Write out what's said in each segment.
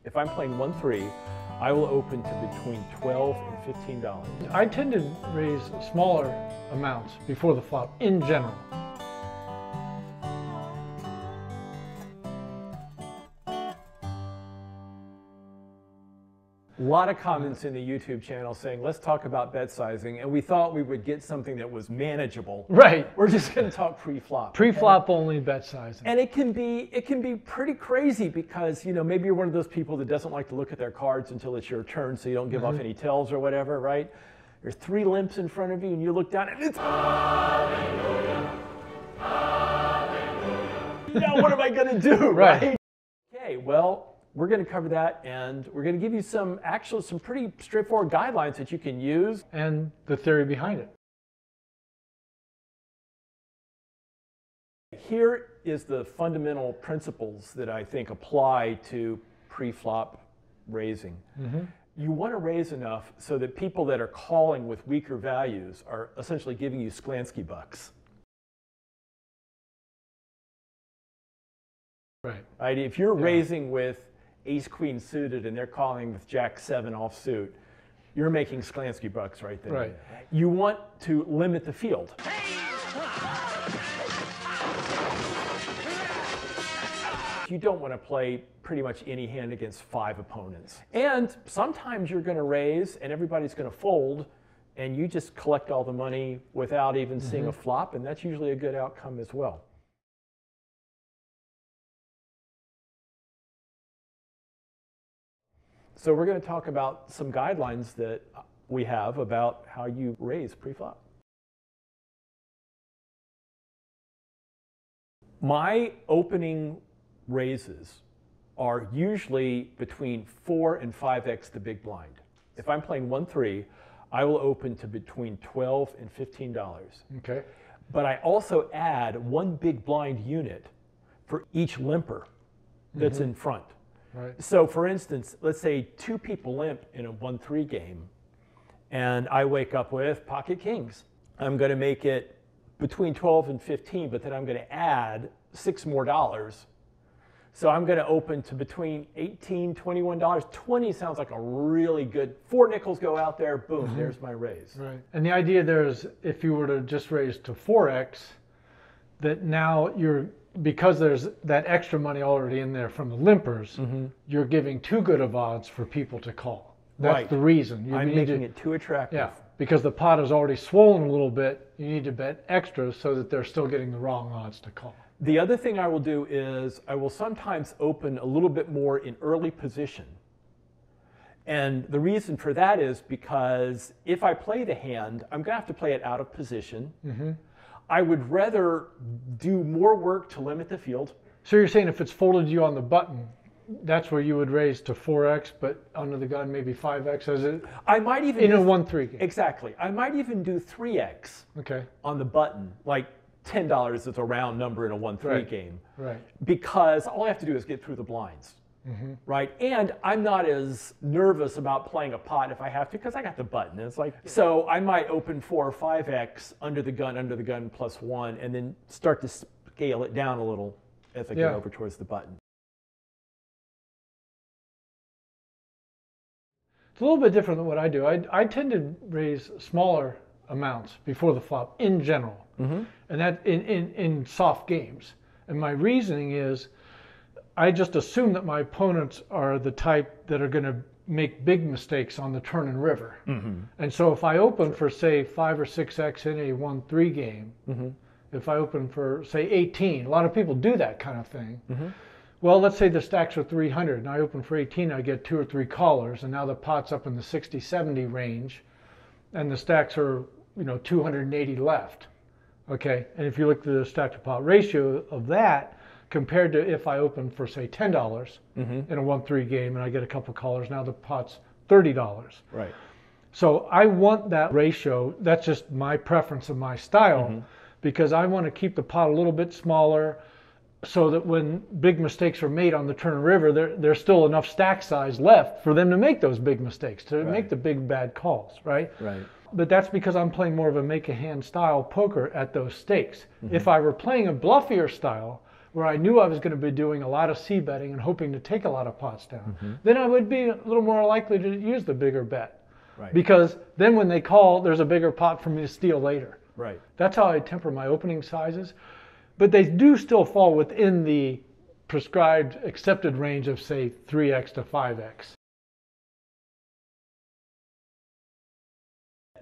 If I'm playing 1-3, I will open to between $12 and $15. I tend to raise smaller amounts before the flop in general. A lot of comments in the YouTube channel saying, let's talk about bet sizing, and we thought we would get something that was manageable. Right. We're just going to talk pre-flop. Pre-flop only bet sizing. And it can be pretty crazy because, you know, maybe you're one of those people that doesn't like to look at their cards until it's your turn so you don't give off any tells or whatever, right? There's 3 limps in front of you and you look down and it's Hallelujah. Hallelujah. Now what am I going to do, right? Okay, well, we're going to cover that, and we're going to give you some pretty straightforward guidelines that you can use. And the theory behind it. Here is the fundamental principles that I think apply to pre-flop raising. You want to raise enough so that people that are calling with weaker values are essentially giving you Sklansky bucks. Right? If you're raising with ace-queen suited and they're calling with jack-7 offsuit, you're making Sklansky bucks right there. Right. You want to limit the field. You don't want to play pretty much any hand against 5 opponents. And sometimes you're going to raise and everybody's going to fold and you just collect all the money without even seeing a flop, and that's usually a good outcome as well. So we're going to talk about some guidelines that we have about how you raise pre-flop. My opening raises are usually between 4 and 5x the big blind. If I'm playing 1-3, I will open to between $12 and $15. Okay. But I also add 1 big blind unit for each limper that's in front. Right. So for instance, let's say 2 people limp in a 1-3 game, and I wake up with pocket kings. I'm going to make it between 12 and 15, but then I'm going to add $6 more. So I'm going to open to between $18, $21. 20 sounds like a really good, 4 nickels go out there, boom, there's my raise. Right. And the idea there is if you were to just raise to 4x, that now you're, because there's that extra money already in there from the limpers, you're giving too good of odds for people to call. That's the reason. I'm making it too attractive. Yeah, because the pot is already swollen a little bit, you need to bet extra so that they're still getting the wrong odds to call. The other thing I will do is I will sometimes open a little bit more in early position. And the reason for that is because if I play the hand, I'm going to have to play it out of position. I would rather do more work to limit the field. So you're saying if it's folded you on the button, that's where you would raise to 4x, but under the gun maybe 5x as it? I might even in a 1-3 game. Exactly. I might even do 3x on the button, like $10 is a round number in a 1-3 game. Right. Because all I have to do is get through the blinds. Right, and I'm not as nervous about playing a pot if I have to because I got the button. It's like, so I might open 4 or 5x under the gun +1, and then start to scale it down a little as I get over towards the button. It's a little bit different than what I do. I tend to raise smaller amounts before the flop in general, and that in soft games. And my reasoning is, I just assume that my opponents are the type that are going to make big mistakes on the turn and river. And so if I open for, say, 5 or 6x in a 1-3 game, if I open for, say, 18, a lot of people do that kind of thing. Well, let's say the stacks are 300, and I open for 18, I get 2 or 3 callers, and now the pot's up in the 60, 70 range, and the stacks are, 280 left. Okay, and if you look at the stack to pot ratio of that, compared to if I open for, say, $10 in a 1-3 game and I get a couple callers, now the pot's $30. Right. So I want that ratio. That's just my preference of my style, because I want to keep the pot a little bit smaller so that when big mistakes are made on the turn and river, there's still enough stack size left for them to make those big mistakes, to make the big bad calls, right? Right. But that's because I'm playing more of a make-a-hand style poker at those stakes. If I were playing a bluffier style, where I knew I was going to be doing a lot of C betting and hoping to take a lot of pots down, then I would be a little more likely to use the bigger bet. Right. Because then when they call, there's a bigger pot for me to steal later. Right. That's how I temper my opening sizes. But they do still fall within the prescribed accepted range of, say, 3x to 5x.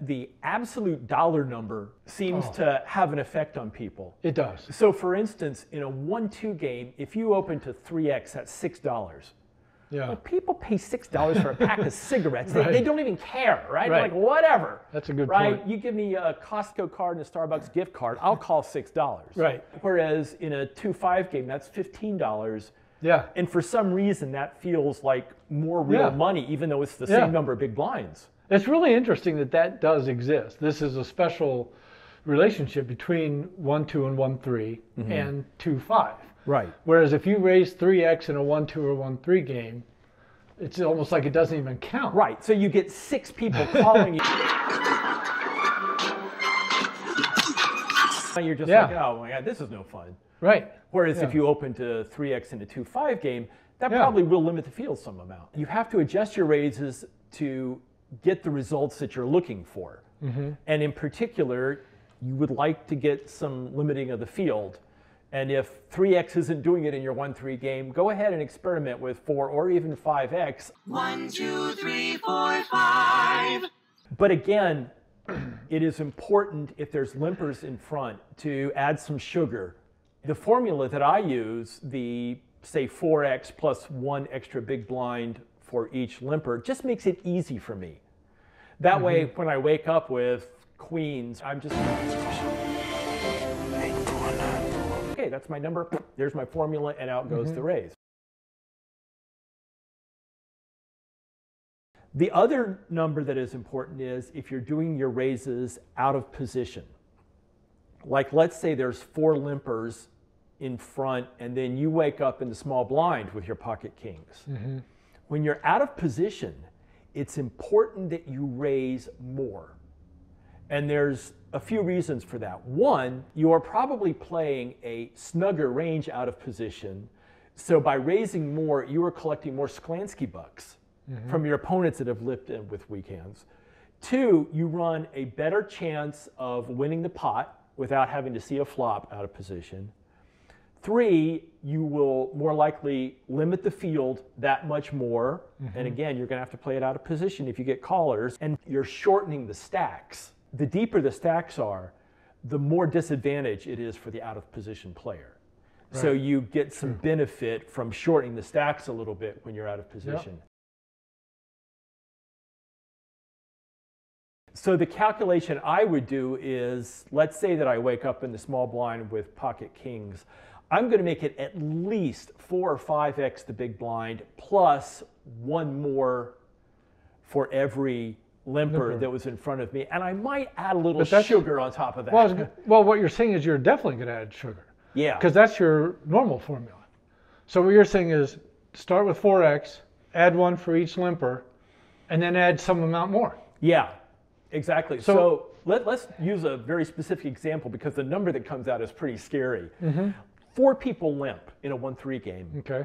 The absolute dollar number seems to have an effect on people. It does. So for instance, in a 1-2 game, if you open to 3x, that's $6. Yeah. Well, people pay $6 for a pack of cigarettes. Right. They don't even care, right? Right. Like, whatever. That's a good right? point. You give me a Costco card and a Starbucks gift card, I'll call $6. Right. Whereas in a 2-5 game, that's $15. Yeah. And for some reason, that feels like more real money, even though it's the same number of big blinds. It's really interesting that that does exist. This is a special relationship between 1-2 and 1-3 and 2-5. Right. Whereas if you raise 3x in a 1-2 or 1-3 game, it's almost like it doesn't even count. Right. So you get 6 people calling you. You're just like, oh my God, this is no fun. Right. Whereas if you open to 3x in a 2-5 game, that probably will limit the field some amount. You have to adjust your raises to get the results that you're looking for. And in particular, you would like to get some limiting of the field. And if 3x isn't doing it in your 1-3 game, go ahead and experiment with 4 or even 5x. 1, 2, 3, 4, 5. But again, it is important if there's limpers in front to add some sugar. The formula that I use, the say 4x plus 1 extra big blind for each limper, just makes it easy for me. That way, when I wake up with queens, I'm just, okay, that's my number, there's my formula, and out goes the raise. The other number that is important is if you're doing your raises out of position. Like let's say there's 4 limpers in front and then you wake up in the small blind with your pocket kings. When you're out of position, it's important that you raise more. And there's a few reasons for that. One, you are probably playing a snugger range out of position. So by raising more, you are collecting more Sklansky bucks from your opponents that have lipped in with weak hands. 2, you run a better chance of winning the pot without having to see a flop out of position. 3, you will more likely limit the field that much more. And again, you're going to have to play it out of position if you get callers. And you're shortening the stacks. The deeper the stacks are, the more disadvantage it is for the out of position player. Right. So you get some benefit from shortening the stacks a little bit when you're out of position. So the calculation I would do is, let's say that I wake up in the small blind with pocket kings. I'm going to make it at least 4 or 5x the big blind plus 1 more for every limper that was in front of me. And I might add a little sugar on top of that. Well, what you're saying is you're definitely going to add sugar. Yeah. Because that's your normal formula. So what you're saying is start with 4x, add 1 for each limper, and then add some amount more. Yeah. Exactly. So let's use a very specific example because the number that comes out is pretty scary. 4 people limp in a 1-3 game. Okay.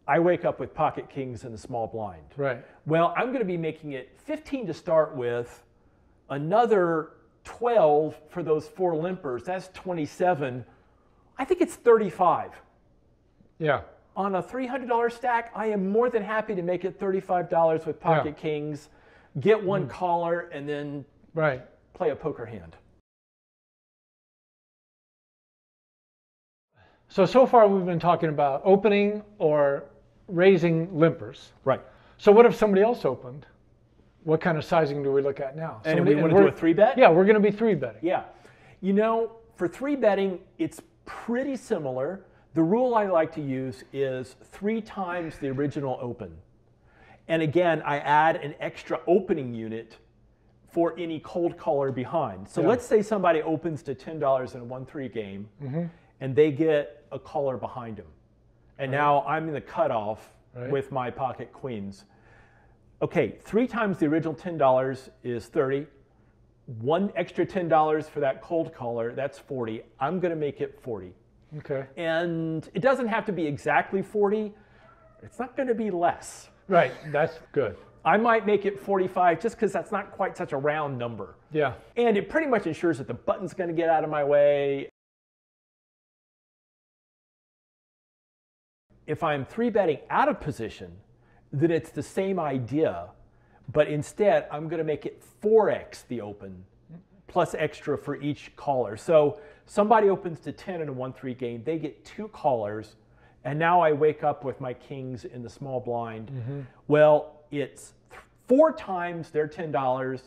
I wake up with pocket kings in the small blind. Right. Well, I'm going to be making it 15 to start with, another 12 for those 4 limpers. That's 27. I think it's 35. Yeah. On a $300 stack, I am more than happy to make it $35 with pocket kings. Get 1 caller and then play a poker hand. So far we've been talking about opening or raising limpers. Right. So what if somebody else opened? What kind of sizing do we look at now? And we want to do a 3-bet? Yeah, we're going to be 3-betting. Yeah. You know, for 3-betting, it's pretty similar. The rule I like to use is 3 times the original open. And again, I add an extra opening unit for any cold caller behind. So let's say somebody opens to $10 in a 1-3 game, and they get a caller behind them. And now I'm in the cutoff with my pocket queens. Okay, 3 times the original $10 is 30. 1 extra $10 for that cold caller, that's 40. I'm going to make it 40. Okay. And it doesn't have to be exactly 40. It's not going to be less. Right, that's good. I might make it 45 just because that's not quite such a round number. Yeah. And it pretty much ensures that the button's going to get out of my way. If I'm 3-betting out of position, then it's the same idea, but instead I'm going to make it 4x the open plus extra for each caller. So somebody opens to 10 in a 1-3 game, they get 2 callers, and now I wake up with my kings in the small blind. Well, it's 4 times their $10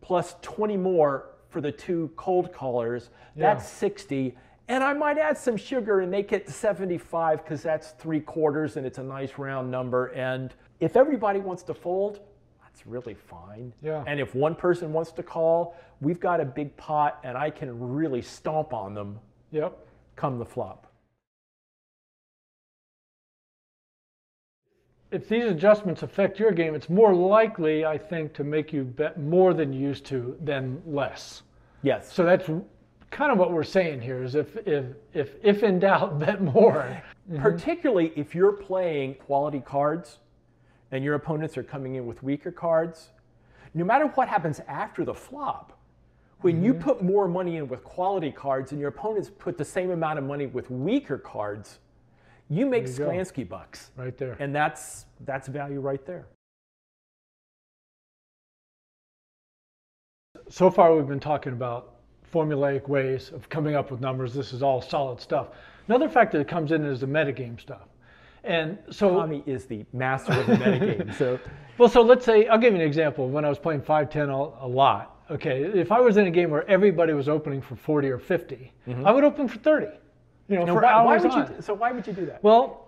plus 20 more for the 2 cold callers. That's 60. And I might add some sugar and make it 75 because that's 3/4 and it's a nice round number. And if everybody wants to fold, that's really fine. Yeah. And if one person wants to call, we've got a big pot and I can really stomp on them come the flop. If these adjustments affect your game, it's more likely, I think, to make you bet more than you used to than less. Yes. So that's kind of what we're saying here is if in doubt, bet more. Particularly if you're playing quality cards and your opponents are coming in with weaker cards, no matter what happens after the flop, when you put more money in with quality cards and your opponents put the same amount of money with weaker cards, you make Sklansky bucks. Right there. And that's value right there. So far we've been talking about formulaic ways of coming up with numbers. This is all solid stuff. Another factor that comes in is the metagame stuff. And so Tommy is the master of the metagame. So well, so let's say, I'll give you an example. When I was playing 5-10 a lot, okay, if I was in a game where everybody was opening for 40 or 50, I would open for 30. You know, for hours on. So why would you do that? Well,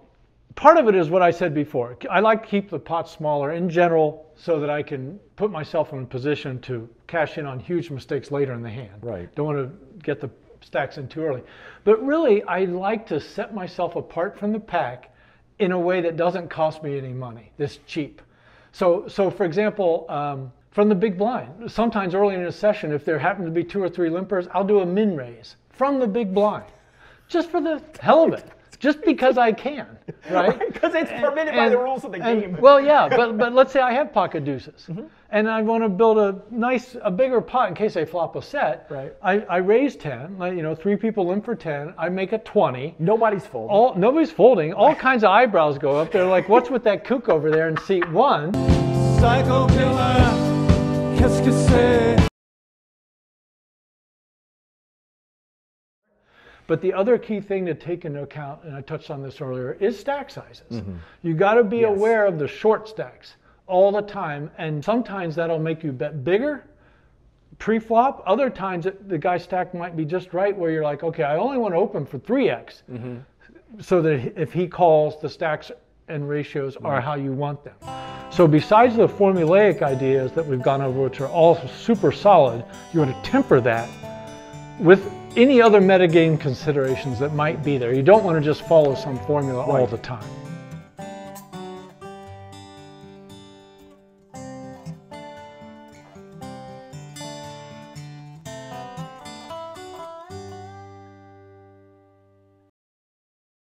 part of it is what I said before. I like to keep the pot smaller in general so that I can put myself in a position to cash in on huge mistakes later in the hand. Right. Don't want to get the stacks in too early. But really, I like to set myself apart from the pack in a way that doesn't cost me any money, this cheap. So for example, from the big blind, sometimes early in a session, if there happen to be 2 or 3 limpers, I'll do a min raise from the big blind, just for the hell of it. Just because I can, right? Because it's permitted by the rules of the game. Well, yeah, but let's say I have pocket deuces, and I want to build a bigger pot in case they flop a set. Right. I raise 10. You know, 3 people limp for 10. I make it 20. Nobody's folding. Nobody's folding. All kinds of eyebrows go up. They're like, "What's with that kook over there in seat 1?" Psycho killer, qu'est-ce que c'est? But the other key thing to take into account, and I touched on this earlier, is stack sizes. You got to be aware of the short stacks all the time, and sometimes that'll make you bet bigger pre-flop. Other times the guy's stack might be just right where you're like, okay, I only want to open for 3x, so that if he calls, the stacks and ratios are how you want them. So besides the formulaic ideas that we've gone over, which are all super solid, you want to temper that with any other metagame considerations that might be there. You don't want to just follow some formula all the time.